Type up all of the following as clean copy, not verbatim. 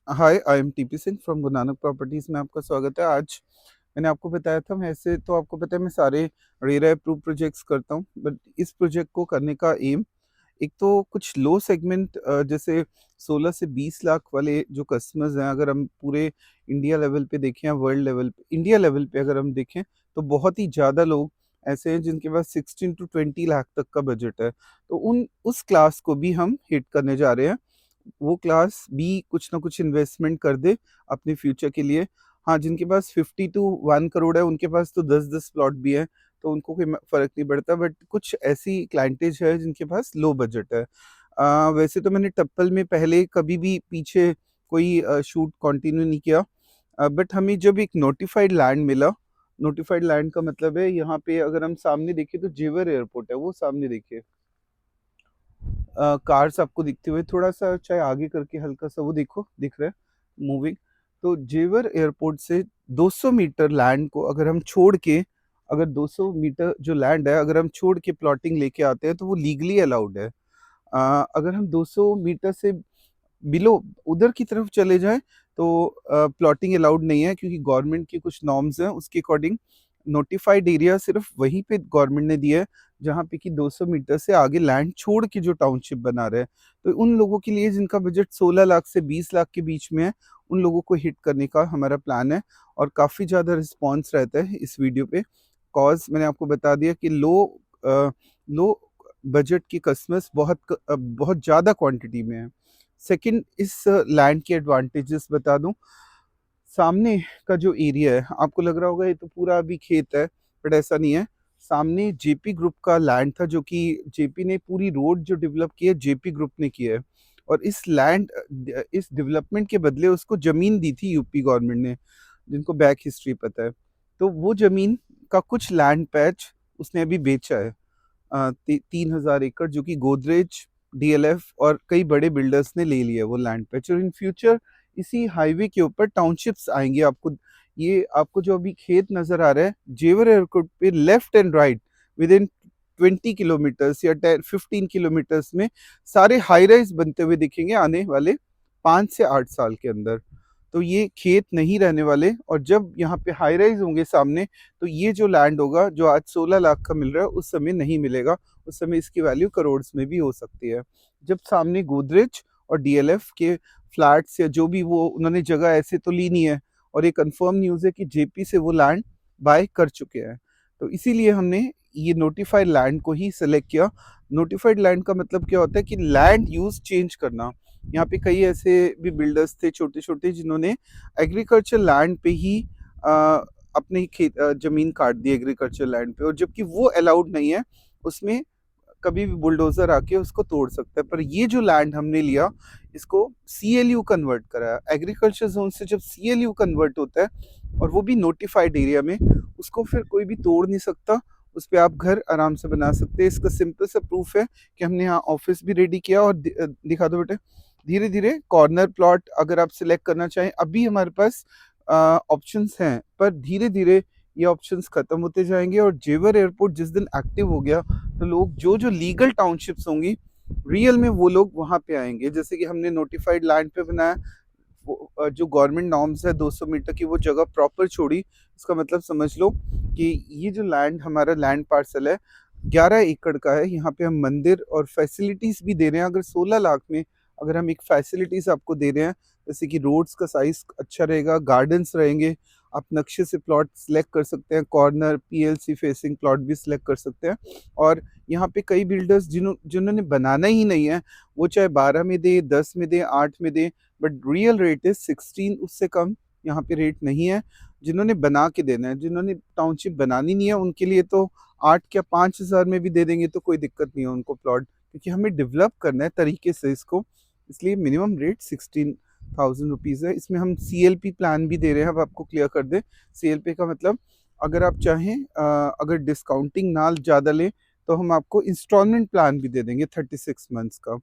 Hi, I am TP Singh from Guru Nanak properties में आपका स्वागत है। आज मैंने आपको बताया था, मैं ऐसे तो आपको पता है मैं सारे रेरा अप्रूव प्रोजेक्ट्स करता हूँ, बट इस प्रोजेक्ट को करने का एम एक तो कुछ लो सेगमेंट जैसे 16 से 20 लाख वाले जो कस्टमर्स हैं, अगर हम पूरे इंडिया लेवल पे देखें या वर्ल्ड लेवल पे, इंडिया लेवल पे अगर हम देखें तो बहुत ही ज़्यादा लोग ऐसे हैं जिनके पास 16 टू 20 लाख तक का बजट है। तो उन उस क्लास को भी हम हिट करने जा रहे हैं। वो क्लास भी कुछ ना कुछ इन्वेस्टमेंट कर दे अपने फ्यूचर के लिए। हाँ, जिनके पास 50 टू 1 करोड़ है, उनके पास तो 10-10 प्लॉट भी हैं, तो उनको कोई फ़र्क नहीं पड़ता। बट कुछ ऐसी क्लाइंटेज है जिनके पास लो बजट है। वैसे तो मैंने टप्पल में पहले कभी भी पीछे कोई शूट कंटिन्यू नहीं किया। बट हमें जब एक नोटिफाइड लैंड मिला, नोटिफाइड लैंड का मतलब है यहाँ पे अगर हम सामने देखें तो जेवर एयरपोर्ट है, वो सामने देखिए। कार्स आपको दिखते हुए थोड़ा-सा चाहे आगे करके हल्का-सा वो देखो, दिख रहा है मूविंग। तो जेवर एयरपोर्ट से 200 मीटर लैंड को अगर हम छोड़ के, अगर 200 मीटर जो लैंड है, अगर हम छोड़ के प्लॉटिंग लेके आते हैं तो वो लीगली अलाउड है। अगर हम 200 मीटर से बिलो उधर की तरफ चले जाएँ तो प्लॉटिंग अलाउड नहीं है, क्योंकि गवर्नमेंट की कुछ नॉर्म्स हैं, उसके अकॉर्डिंग नोटिफाइड एरिया सिर्फ वहीं पे गवर्नमेंट ने दिया है जहाँ पे कि 200 मीटर से आगे लैंड छोड़ के जो टाउनशिप बना रहे हैं। तो उन लोगों के लिए जिनका बजट 16 लाख से 20 लाख के बीच में है, उन लोगों को हिट करने का हमारा प्लान है। और काफ़ी ज़्यादा रिस्पॉन्स रहता है इस वीडियो पे। कॉज़ मैंने आपको बता दिया कि लो बजट के कस्टमर्स बहुत ज़्यादा क्वांटिटी में हैं। सेकंड, इस लैंड के एडवांटेजेस बता दूँ। सामने का जो एरिया है, आपको लग रहा होगा ये तो पूरा अभी खेत है, बट ऐसा नहीं है। सामने जेपी ग्रुप का लैंड था, जो कि जेपी ने पूरी रोड जो डेवलप की है, जेपी ग्रुप ने की है। और इस डेवलपमेंट के बदले उसको ज़मीन दी थी यूपी गवर्नमेंट ने, जिनको बैक हिस्ट्री पता है। तो वो ज़मीन का कुछ लैंड पैच उसने अभी बेचा है। 3,000 एकड़, जो कि गोदरेज, डीएलएफ और कई बड़े बिल्डर्स ने ले लिया है वो लैंड पैच। और इन फ्यूचर इसी हाईवे के ऊपर टाउनशिप्स आएंगे। आपको जो अभी खेत नजर आ रहा है, जेवर एयरपोर्ट पे left and right with in 20 kilometres या 10-15 किलोमीटर्स में सारे हाई राइज बनते हुए दिखेंगे आने वाले 5 से 8 साल के अंदर। तो ये खेत नहीं रहने वाले, और जब यहाँ पे हाई राइज होंगे सामने, तो ये जो लैंड होगा जो आज 16 लाख का मिल रहा है, उस समय नहीं मिलेगा। उस समय इसकी वैल्यू करोड़ में भी हो सकती है। जब सामने गोदरेज और डीएलएफ के फ्लैट्स या जो भी वो उन्होंने जगह ऐसे तो ली नहीं है, और ये कंफर्म न्यूज़ है कि जेपी से वो लैंड बाय कर चुके हैं। तो इसीलिए हमने ये नोटिफाइड लैंड को ही सेलेक्ट किया। नोटिफाइड लैंड का मतलब क्या होता है कि लैंड यूज चेंज करना। यहाँ पे कई ऐसे भी बिल्डर्स थे छोटे छोटे, जिन्होंने एग्रीकल्चर लैंड पे ही अपनी जमीन काट दी एग्रीकल्चर लैंड पे, और जबकि वो अलाउड नहीं है। उसमें कभी भी बुलडोजर आके उसको तोड़ सकता है। पर ये जो लैंड हमने लिया, इसको सीएलयू कन्वर्ट करा। एग्रीकल्चर जोन से जब सीएलयू कन्वर्ट होता है, और वो भी नोटिफाइड एरिया में, उसको फिर कोई भी तोड़ नहीं सकता। उस पर आप घर आराम से बना सकते हैं। इसका सिंपल सा प्रूफ है कि हमने यहाँ ऑफिस भी रेडी किया। और दिखा दो बेटे, धीरे धीरे कॉर्नर प्लॉट अगर आप सिलेक्ट करना चाहें, अभी हमारे पास ऑप्शंस हैं, पर धीरे धीरे ये ऑप्शंस खत्म होते जाएंगे। और जेवर एयरपोर्ट जिस दिन एक्टिव हो गया, तो लोग जो जो लीगल टाउनशिप्स होंगी, रियल में वो लोग वहाँ पे आएंगे। जैसे कि हमने नोटिफाइड लैंड पे बनाया, जो गवर्नमेंट नॉर्म्स है 200 मीटर की, वो जगह प्रॉपर छोड़ी। इसका मतलब समझ लो कि ये जो लैंड हमारा लैंड पार्सल है, 11 एकड़ का है। यहाँ पे हम मंदिर और फैसिलिटीज भी दे रहे हैं। अगर 16 लाख में अगर हम एक फैसिलिटीज आपको दे रहे हैं, जैसे कि रोड्स का साइज अच्छा रहेगा, गार्डन्स रहेंगे, आप नक्शे से प्लॉट सिलेक्ट कर सकते हैं, कॉर्नर पीएलसी फेसिंग प्लॉट भी सिलेक्ट कर सकते हैं। और यहाँ पे कई बिल्डर्स जिन्होंने बनाना ही नहीं है, वो चाहे 12 में दे, 10 में दे, 8 में दे, बट रियल रेट इज 16, उससे कम यहाँ पे रेट नहीं है। जिन्होंने बना के देना है, जिन्होंने टाउनशिप बनानी नहीं है, उनके लिए तो 8 या 5 हज़ार में भी दे देंगे तो कोई दिक्कत नहीं है उनको प्लॉट, क्योंकि हमें डेवलप करना है तरीके से इसको। इसलिए मिनिमम रेट 16,000 रुपीज़ है। इसमें हम सीएलपी प्लान भी दे रहे हैं। अब आपको क्लियर कर दे, सीएलपी का मतलब, अगर आप चाहें अगर डिस्काउंटिंग ना ज़्यादा लें, तो हम आपको इंस्टॉलमेंट प्लान भी दे देंगे 36 मंथ्स का।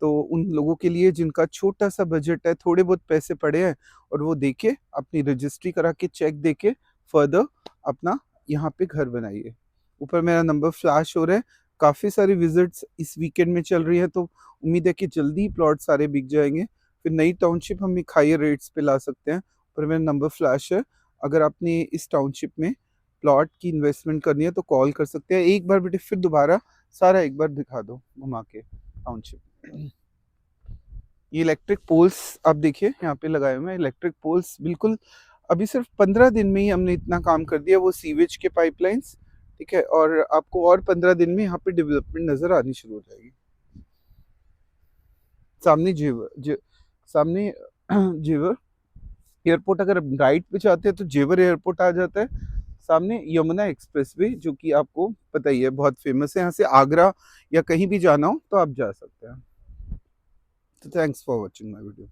तो उन लोगों के लिए जिनका छोटा सा बजट है, थोड़े बहुत पैसे पड़े हैं, और वो देके अपनी रजिस्ट्री करा के चेक देके फर्दर अपना यहाँ पे घर बनाइए। ऊपर मेरा नंबर फ्लैश हो रहा है। काफ़ी सारी विजिट्स इस वीकेंड में चल रही है, तो उम्मीद है कि जल्दी ही प्लॉट सारे बिक जाएंगे। फिर नई टाउनशिप हम एक हायर रेट्स पे ला सकते हैं। पर मेरा नंबर फ्लैश है, अगर आपने इस टाउनशिप में प्लॉट की इन्वेस्टमेंट करनी है तो कॉल कर सकते हैं। एक बार बेटे फिर दोबारा सारा एक बार दिखा दो घुमा के टाउनशिप। ये इलेक्ट्रिक पोल्स आप देखिए यहाँ पे लगाए हुए हैं, इलेक्ट्रिक पोल्स बिल्कुल अभी सिर्फ 15 दिन में ही हमने इतना काम कर दिया, वो सीवेज के पाइपलाइंस, ठीक है। और आपको और 15 दिन में यहाँ पे डेवलपमेंट नजर आनी शुरू हो जाएगी। सामने जेवर सामने जेवर एयरपोर्ट, अगर आप राइट पे जाते हैं तो जेवर एयरपोर्ट आ जाता है। सामने यमुना एक्सप्रेसवे जो कि आपको पता ही है बहुत फेमस है, यहाँ से आगरा या कहीं भी जाना हो तो आप जा सकते हैं। तो thanks for watching my video.